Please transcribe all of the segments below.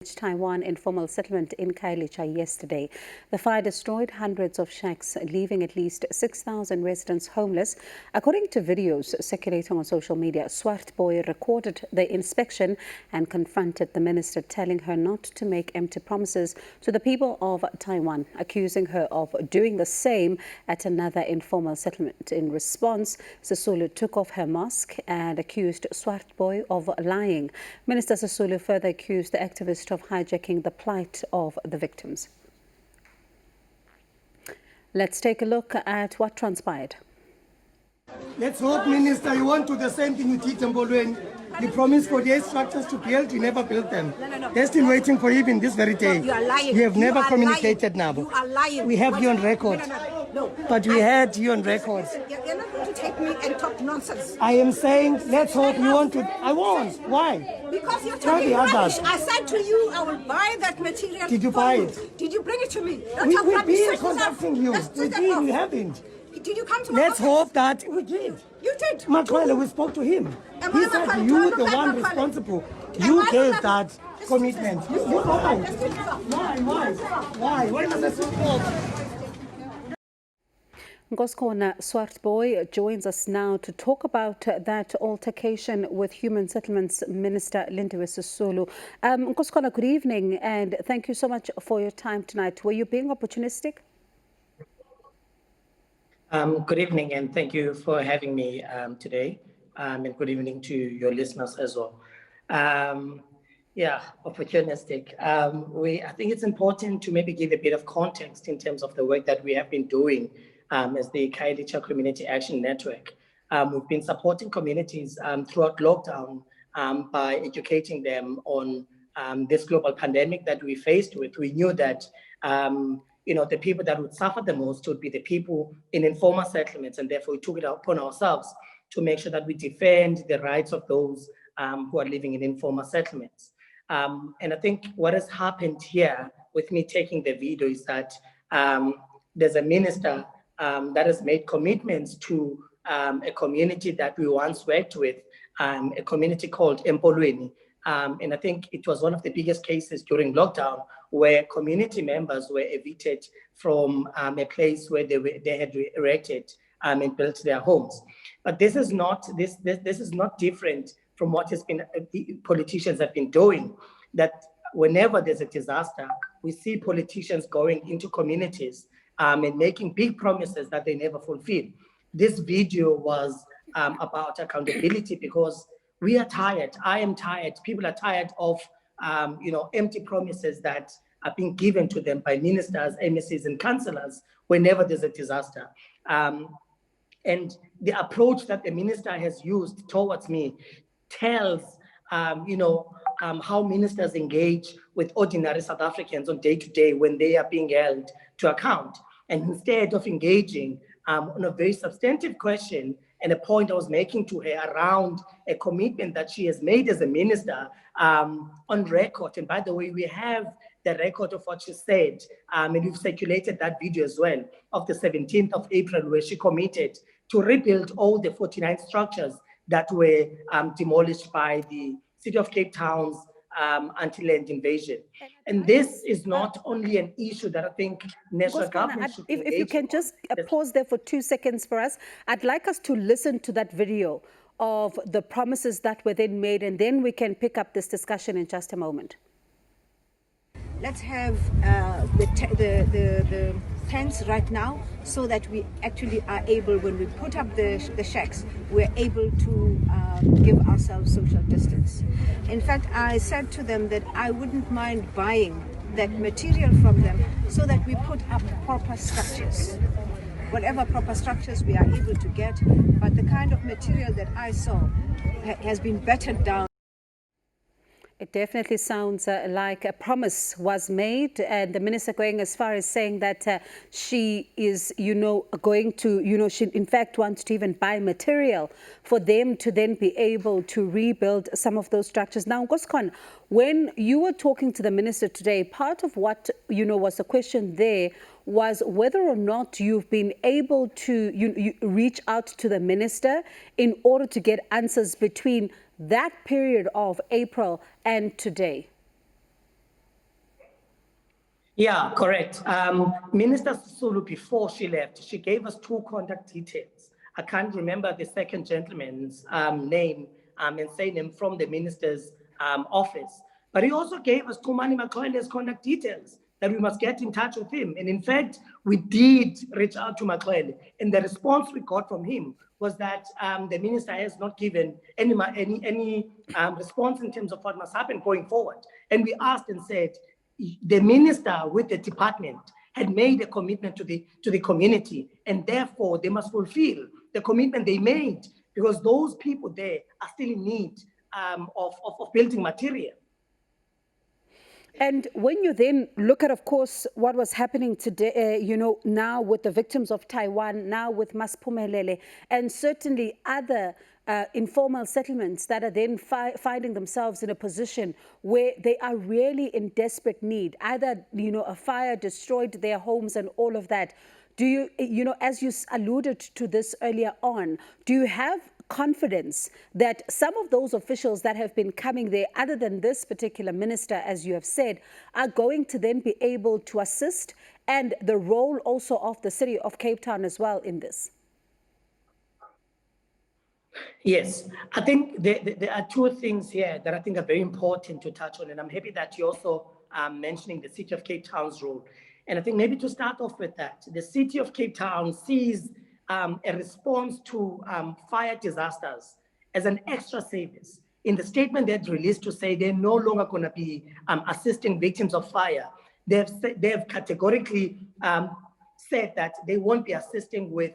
Taiwan informal settlement in Khayelitsha yesterday. The fire destroyed hundreds of shacks, leaving at least 6,000 residents homeless. According to videos circulating on social media, Swartbooi recorded the inspection and confronted the minister, telling her not to make empty promises to the people of Taiwan, accusing her of doing the same at another informal settlement. In response, Sisulu took off her mask and accused Swartbooi of lying. Minister Sisulu further accused the activist of hijacking the plight of the victims. Let's take a look at what transpired. Let's hope, Minister, you won't do the same thing you did in Bolweni. You promised 48 structures to build, you never built them. No. They're still waiting for you in this very day. No, you are lying. You have never communicated lying. now. You are lying. We have you on record. No. But we had you on record. You're not going to take me and talk nonsense. I am saying, let's hope you want to. I won't. Why? Because you're Tell talking the rubbish. others. I said to you, I will buy that material. Did you buy it? Did you bring it to me? We've been contacting you. We haven't. Did you come to my Let's office? hope that we did. You did. Motale, we spoke to him. Am He I said Motale? you, Do I the look like one Motale? responsible, Am you I gave Motale? that commitment. Why? Why must I support? Nkosikhona Swartbooi joins us now to talk about that altercation with Human Settlements Minister Lindiwe Sisulu. Nkosikhona, good evening and thank you so much for your time tonight. Were you being opportunistic? Good evening and thank you for having me today, and good evening to your listeners as well. Opportunistic. I think it's important to maybe give a bit of context in terms of the work that we have been doing as the Khayelitsha Community Action Network. We've been supporting communities throughout lockdown by educating them on this global pandemic that we faced with. We knew that the people that would suffer the most would be the people in informal settlements, and therefore we took it upon ourselves to make sure that we defend the rights of those who are living in informal settlements. And I think what has happened here with me taking the video is that there's a minister that has made commitments to a community that we once worked with, a community called Bolweni. And I think it was one of the biggest cases during lockdown where community members were evicted from a place where they had erected and built their homes. But this is not different from what has been politicians have been doing. That whenever there's a disaster, we see politicians going into communities and making big promises that they never fulfill. This video was about accountability because we are tired. I am tired. People are tired of empty promises that are being given to them by ministers, MSCs, and councillors whenever there's a disaster. And the approach that the minister has used towards me tells how ministers engage with ordinary South Africans on day-to-day when they are being held to account. And instead of engaging on a very substantive question and a point I was making to her around a commitment that she has made as a minister on record. And by the way, we have the record of what she said, and we've circulated that video as well, of the 17th of April, where she committed to rebuild all the 49 structures that were demolished by the City of Cape Town's anti-land invasion. And this is not only an issue that I think national government should engage. If you can just pause there for 2 seconds for us, I'd like us to listen to that video of the promises that were then made, and then we can pick up this discussion in just a moment. Let's have the tents right now so that we actually are able, when we put up the shacks, we're able to give ourselves social distance. In fact, I said to them that I wouldn't mind buying that material from them so that we put up proper structures. Whatever proper structures we are able to get, but the kind of material that I saw has been battered down. It definitely sounds like a promise was made, and the minister going as far as saying that she is, going to, she in fact wants to even buy material for them to then be able to rebuild some of those structures. Now, Nkosikhona, when you were talking to the minister today, part of what, was the question there was whether or not you've been able to you reach out to the minister in order to get answers between that period of April and today. Yeah, correct. Minister Sisulu, before she left, she gave us 2 contact details. I can't remember the second gentleman's name and surname from the minister's office. But he also gave us Khumani Makhwele's contact details that we must get in touch with him. And in fact, we did reach out to Makhwele, and the response we got from him was that the minister has not given any response in terms of what must happen going forward. And we asked and said, the minister with the department had made a commitment to the community, and therefore they must fulfill the commitment they made, because those people there are still in need of building material. And when you then look at, of course, what was happening today, now with the victims of Taiwan, now with Masphumelele, and certainly other informal settlements that are then finding themselves in a position where they are really in desperate need, either, a fire destroyed their homes and all of that. Do you, as you alluded to this earlier on, do you have confidence that some of those officials that have been coming there, other than this particular minister, as you have said, are going to then be able to assist, and the role also of the city of Cape Town as well in this? Yes, I think there are 2 things here that I think are very important to touch on, and I'm happy that you're also mentioning the City of Cape Town's role. And I think maybe to start off with that, the City of Cape Town sees a response to fire disasters as an extra service. In the statement they've released to say they're no longer going to be assisting victims of fire, they've categorically said that they won't be assisting with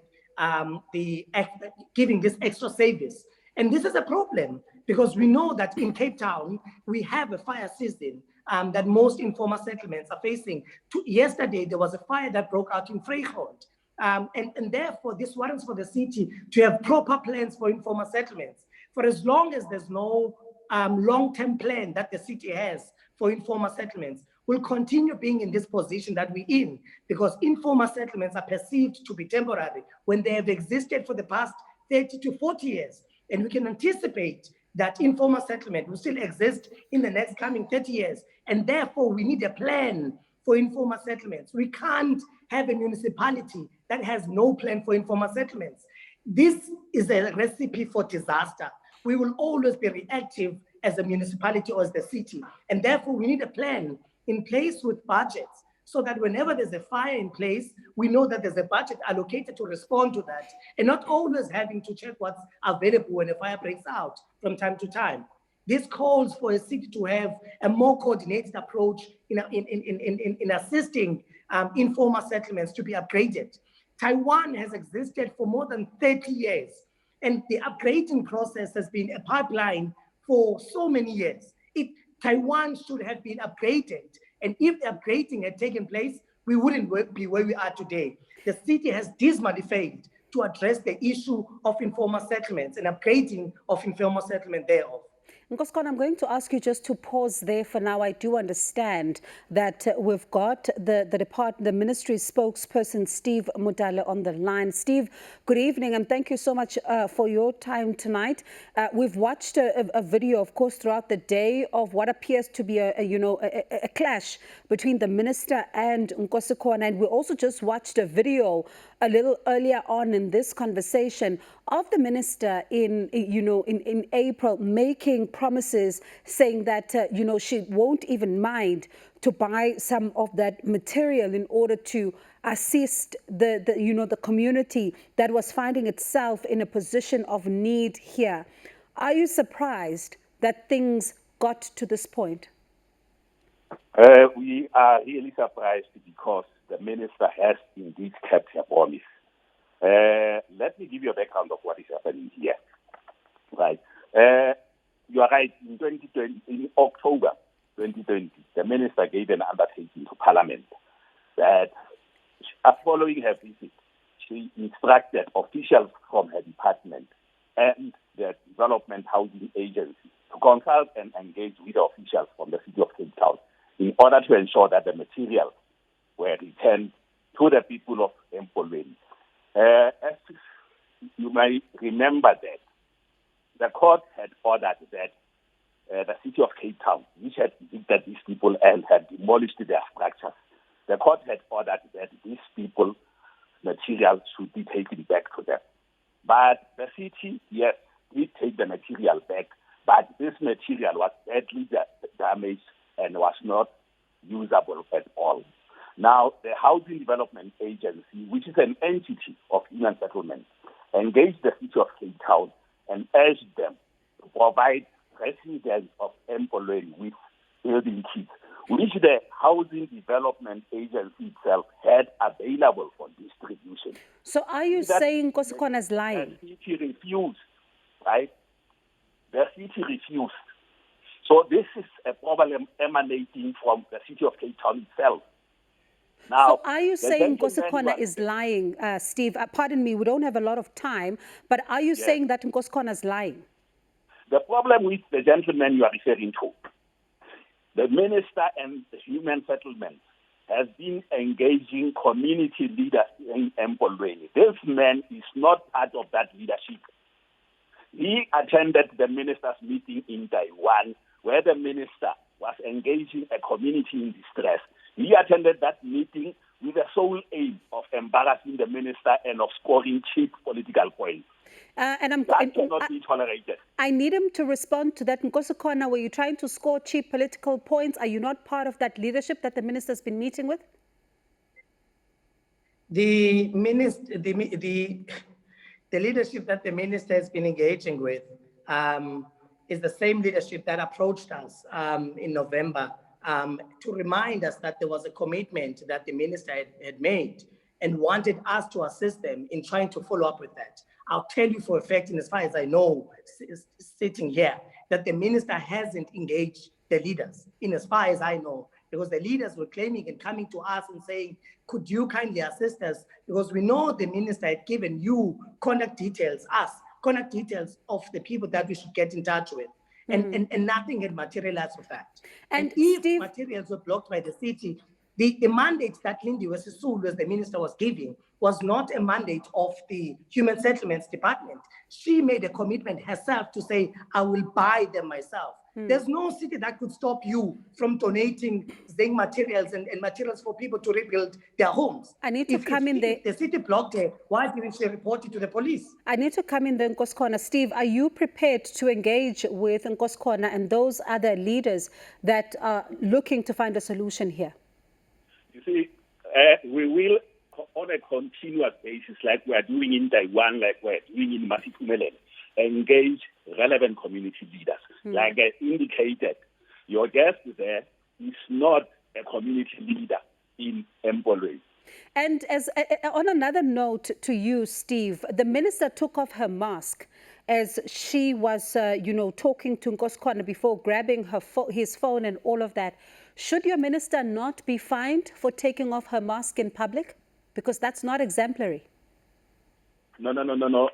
giving this extra service. And this is a problem, because we know that in Cape Town, we have a fire season that most informal settlements are facing. Yesterday, there was a fire that broke out in Vryheid. And therefore, this warrants for the city to have proper plans for informal settlements. For as long as there's no long-term plan that the city has for informal settlements, we'll continue being in this position that we're in, because informal settlements are perceived to be temporary when they have existed for the past 30 to 40 years. And we can anticipate that informal settlement will still exist in the next coming 30 years. And therefore, we need a plan for informal settlements. We can't have a municipality that has no plan for informal settlements. This is a recipe for disaster. We will always be reactive as a municipality or as the city. And therefore, we need a plan in place with budgets, so that whenever there's a fire in place, we know that there's a budget allocated to respond to that, and not always having to check what's available when a fire breaks out from time to time. This calls for a city to have a more coordinated approach in assisting informal settlements to be upgraded. Taiwan has existed for more than 30 years, and the upgrading process has been a pipeline for so many years. Taiwan should have been upgraded, and if the upgrading had taken place, we wouldn't be where we are today. The city has dismally failed to address the issue of informal settlements and upgrading of informal settlement thereof. Nkosikhona, I'm going to ask you just to pause there for now. I do understand that we've got the ministry spokesperson, Steve Motale, on the line. Steve, good evening, and thank you so much for your time tonight. We've watched a video, of course, throughout the day of what appears to be a clash between the minister and Nkosikhona, and we also just watched a video a little earlier on in this conversation of the minister in April making promises, saying that she won't even mind to buy some of that material in order to assist the community that was finding itself in a position of need here. Are you surprised that things got to this point? We are really surprised because the minister has indeed kept her promise. Let me give you a background of what is happening here. Right. You are right. In 2020, in October 2020, the minister gave an undertaking to Parliament that following her visit, she instructed officials from her department and the Development Housing Agency to consult and engage with the officials from the City of Cape Town in order to ensure that the materials were returned to the people of Empolweni. As you may remember that the court had ordered that the City of Cape Town, which had evicted these people and had demolished their structures, the court had ordered that these people materials should be taken back to them. But the city, yes, did take the material back, but this material was badly damaged and was not usable at all. Now, the Housing Development Agency, which is an entity of human settlement, engaged the city of Cape Town and urged them to provide residents of Empolweni with building kits, which the Housing Development Agency itself had available for distribution. So are you saying Nkosikhona is lying? The city refused, right? The city refused. So this is a problem emanating from the city of Cape Town itself. Now, so are you saying Nkosikhona is lying, Steve? Pardon me, we don't have a lot of time, but are you saying that Nkosikhona is lying? The problem with the gentleman you are referring to, the Minister and Human Settlements has been engaging community leaders in Empolweni. This man is not part of that leadership. He attended the minister's meeting in Taiwan, where the minister was engaging a community in distress. He attended that meeting with the sole aim of embarrassing the minister and of scoring cheap political points. That cannot be tolerated. I need him to respond to that. Nkosikhona, were you trying to score cheap political points? Are you not part of that leadership that the minister's been meeting with? The leadership that the minister has been engaging with is the same leadership that approached us in November to remind us that there was a commitment that the minister had made and wanted us to assist them in trying to follow up with that. I'll tell you for a fact, and as far as I know, sitting here, that the minister hasn't engaged the leaders, in as far as I know, because the leaders were claiming and coming to us and saying, could you kindly assist us? Because we know the minister had given you contact details of the people that we should get in touch with. And nothing had materialized with that. And if Steve, materials were blocked by the city, the mandate that Lindiwe Sisulu, as the minister, was giving was not a mandate of the Human Settlements Department. She made a commitment herself to say, I will buy them myself. There's no city that could stop you from donating zinc materials and materials for people to rebuild their homes. I need to come in there. If the city blocked her, why didn't she report it to the police? I need to come in there, Nkosikhona. Steve, are you prepared to engage with Nkosikhona and those other leaders that are looking to find a solution here? You see, we will, on a continuous basis, like we are doing in Taiwan, like we are doing in Masiphumelele, engage relevant community leaders. Like I indicated, your guest there is not a community leader in Empolweni. And as on another note to you, Steve, the minister took off her mask as she was, talking to Nkosikhona before grabbing his phone and all of that. Should your minister not be fined for taking off her mask in public? Because that's not exemplary. No.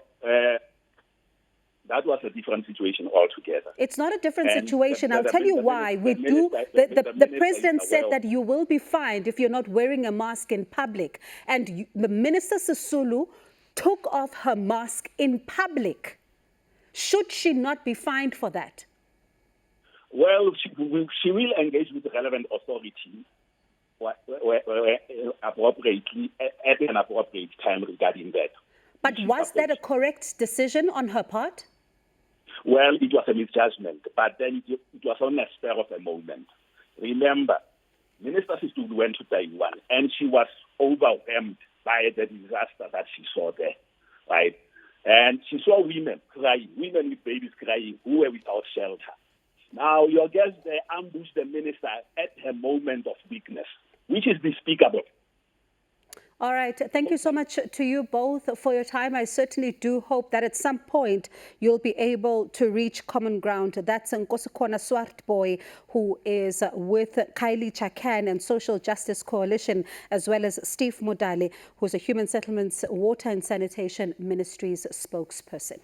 That was a different situation altogether. It's not a different situation. I'll tell you why. The president said that you will be fined if you're not wearing a mask in public. And the Minister Sisulu took off her mask in public. Should she not be fined for that? Well, she will engage with the relevant authority appropriately at an appropriate time regarding that. But was that a correct decision on her part? Well, it was a misjudgment, but then it was on a spur of a moment. Remember, Minister Sisulu went to Taiwan, and she was overwhelmed by the disaster that she saw there, right? And she saw women crying, women with babies crying, who were without shelter. Now, your guest there ambushed the minister at her moment of weakness, which is despicable. All right. Thank you so much to you both for your time. I certainly do hope that at some point you'll be able to reach common ground. That's Nkosikhona Swartbooi, who is with Khayelitsha and Social Justice Coalition, as well as Steve Motale, who's a Human Settlements, Water and Sanitation Ministries spokesperson.